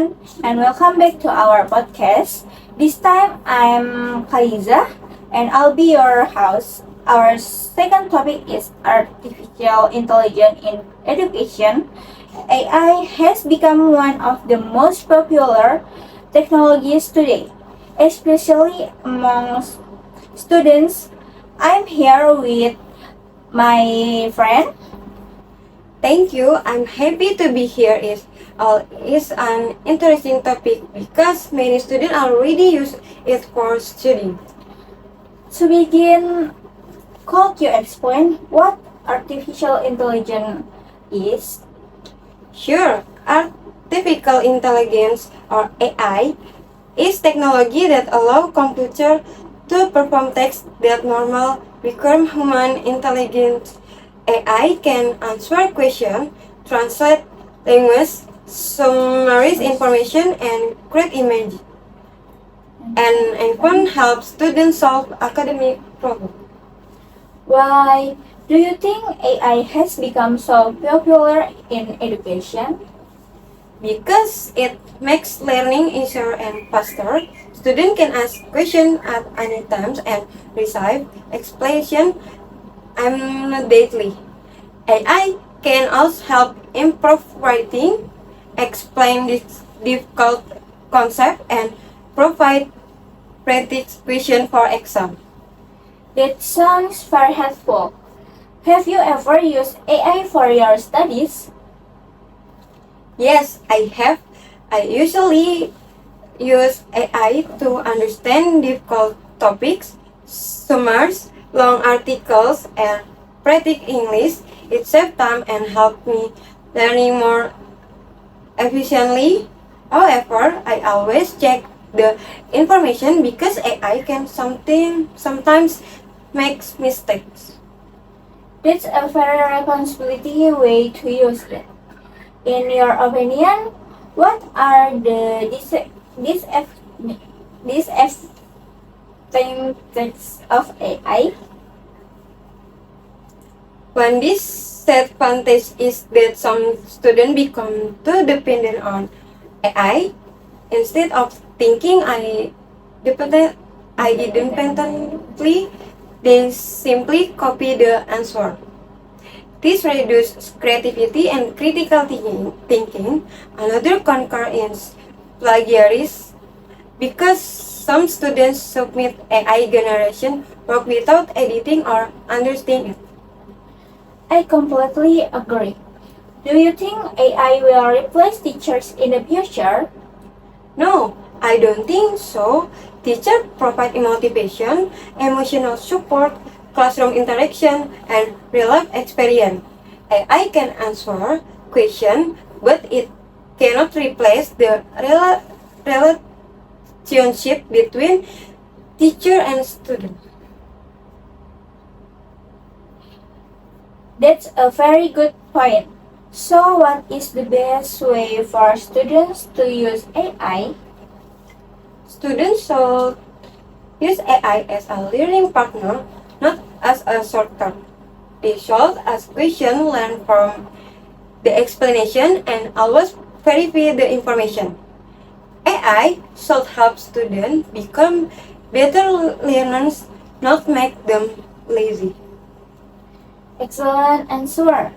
everyone, and welcome back to our podcast. This time I'm Khaliza, and I'll be your host. Our second topic is artificial intelligence in education. AI has become one of the most popular technologies today, especially among students. I'm here with my friend. Thank you. I'm happy to be here. Is an interesting topic because many students already use it for studying. To begin, could you explain what artificial intelligence is? Sure, artificial intelligence or AI is technology that allow computer to perform tasks that normally require human intelligence. AI can answer questions, translate language, summarize information, and create images, and even help students solve academic problems. Why do you think AI has become so popular in education? Because it makes learning easier and faster, students can ask questions at any time and receive explanation immediately. AI can also help improve writing, explain this difficult concept, and provide practice question for exam. That sounds very helpful. Have you ever used AI for your studies? Yes, I have. I usually use AI to understand difficult topics, summarize long articles, and practice English. It saves time and helps me learning more efficiently. However, I always check the information because AI can sometimes makes mistakes. That's a very responsibility way to use it. In your opinion, what are the disadvantages of AI? One disadvantage is that some students become too dependent on AI. Instead of thinking independently, they simply copy the answer. This reduces creativity and critical thinking. Another concern is plagiarism because some students submit AI generation work without editing or understanding it. I completely agree. Do you think AI will replace teachers in the future? No, I don't think so. Teachers provide motivation, emotional support, classroom interaction, and real-life experience. AI can answer questions, but it cannot replace the relationship between teacher and student. That's a very good point. So, what is the best way for students to use AI? Students should use AI as a learning partner, not as a shortcut. They should ask questions, learn from the explanation, and always verify the information. AI should help students become better learners, not make them lazy. Excellent answer.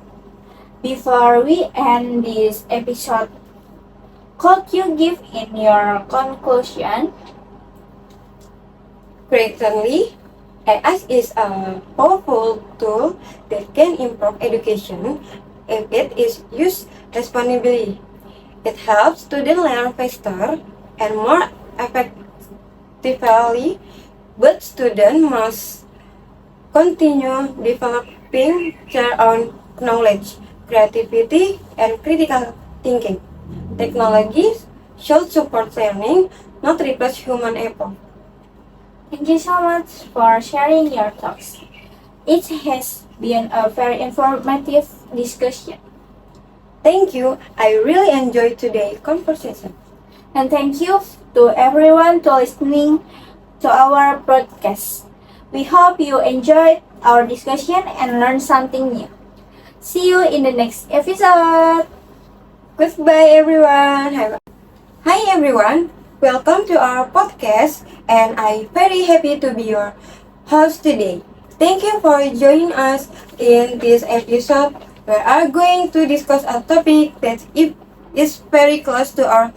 Before we end this episode, could you give in your conclusion? Currently, AI is a powerful tool that can improve education if it is used responsibly. It helps students learn faster and more effectively, but students must continue developing their own knowledge, creativity, and critical thinking. Technology should support learning, not replace human effort. Thank you so much for sharing your thoughts. It has been a very informative discussion. Thank you. I really enjoyed today's conversation. And thank you to everyone to listening to our podcast. We hope you enjoyed our discussion and learned something new. See you in the next episode. Goodbye, everyone. Hi everyone, welcome to our podcast, and I'm very happy to be your host today. Thank you for joining us in this episode. We are going to discuss a topic that is very close to our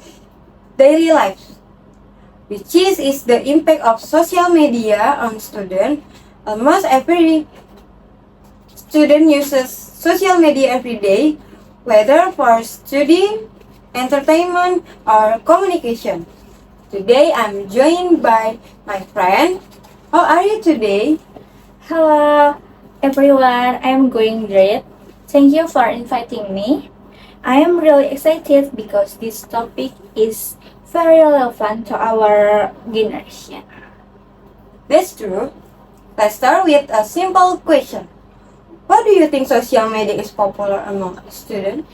daily lives, which is the impact of social media on students. Almost every student uses social media every day, whether for study, entertainment, or communication. Today I'm joined by my friend. How are you today? Hello, everyone. I'm going great. Thank you for inviting me. I am really excited because this topic is very relevant to our generation. That's true. Let's start with a simple question. Why do you think social media is popular among students?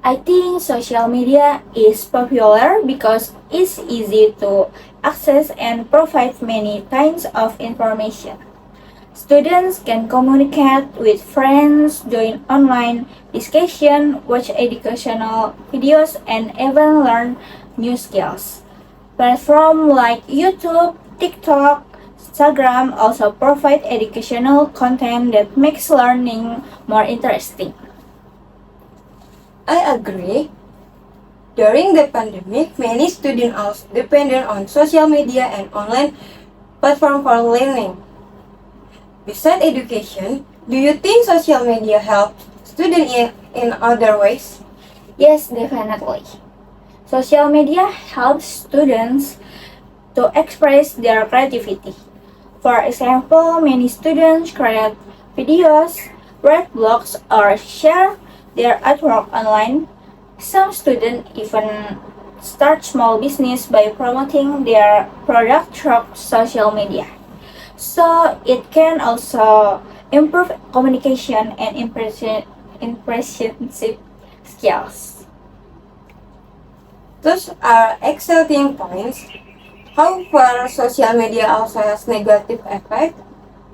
I think social media is popular because it's easy to access and provide many kinds of information. Students can communicate with friends, join online discussion, watch educational videos, and even learn new skills. Platforms like YouTube, TikTok, Instagram also provide educational content that makes learning more interesting. I agree. During the pandemic, many students also depended on social media and online platform for learning. Besides education, do you think social media help students in other ways? Yes, definitely. Social media helps students to express their creativity. For example, many students create videos, write blogs, or share their artwork online. Some students even start small business by promoting their product through social media. So it can also improve communication and impressionship skills. Those are exciting points. However, social media also has negative effect.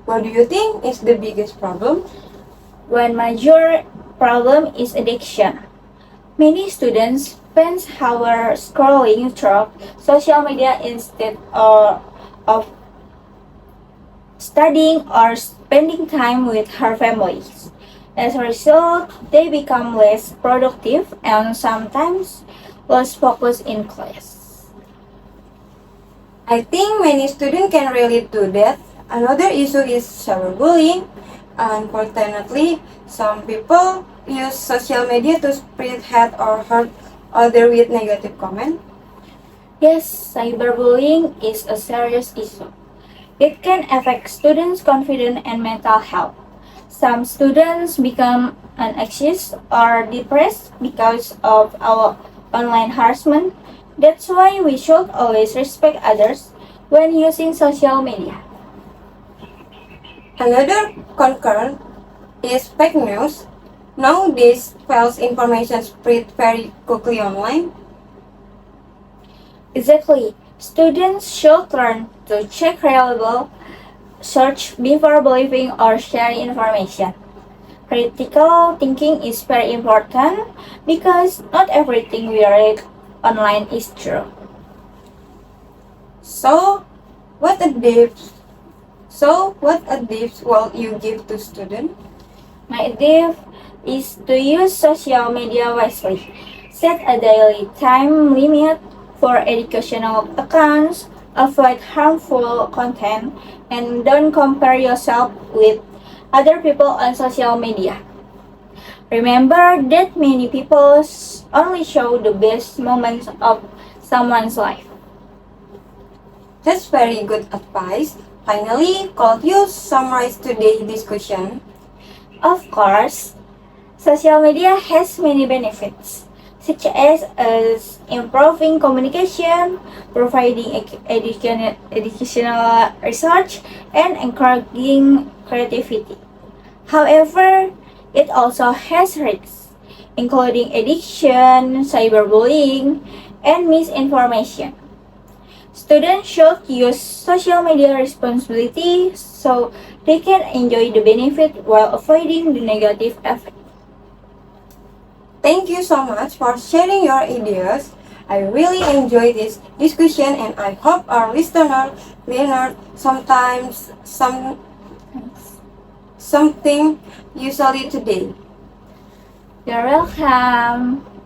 What do you think is the biggest problem? One major problem is addiction. Many students spend hours scrolling through social media instead of studying or spending time with her families. As a result, they become less productive and sometimes lose focus in class. I think many students can relate to that. Another issue is cyberbullying. Unfortunately, some people use social media to spread hate or hurt others with negative comments. Yes, cyberbullying is a serious issue. It can affect students' confidence and mental health. Some students become anxious or depressed because of our online harassment. That's why we should always respect others when using social media. Another concern is fake news. Nowadays, false information spread very quickly online. Exactly. Students should learn to check reliable search before believing or sharing information. Critical thinking is very important because not everything we read online is true. So, what advice will you give to students? My advice is to use social media wisely. Set a daily time limit for educational accounts, avoid harmful content, and don't compare yourself with other people on social media. Remember that many people only show the best moments of someone's life. That's very good advice. Finally, could you summarize today's discussion? Of course, social media has many benefits, such as improving communication, providing educational research, and encouraging creativity. However, it also has risks, including addiction, cyberbullying, and misinformation. Students should use social media responsibly so they can enjoy the benefit while avoiding the negative effect. Thank you so much for sharing your ideas. I really enjoy this discussion and I hope our listener learned something useful today. You're welcome.